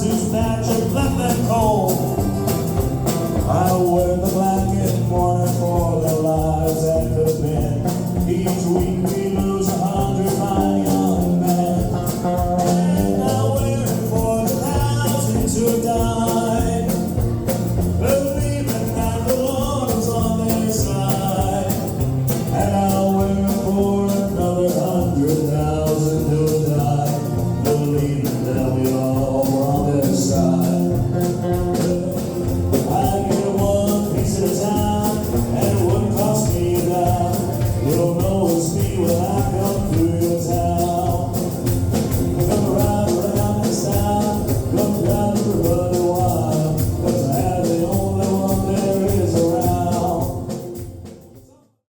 whose magic left them cold. I wear the black and mourning for the lives that could have been. Each week we lose 100 fine young men. And I wear it for the thousands who have died, believing that the Lord was on their side. And I wear it for another 100,000 who have died, believing that we all were on their side. You'll know it's me when I come through your town. Come right around this town, come down the road.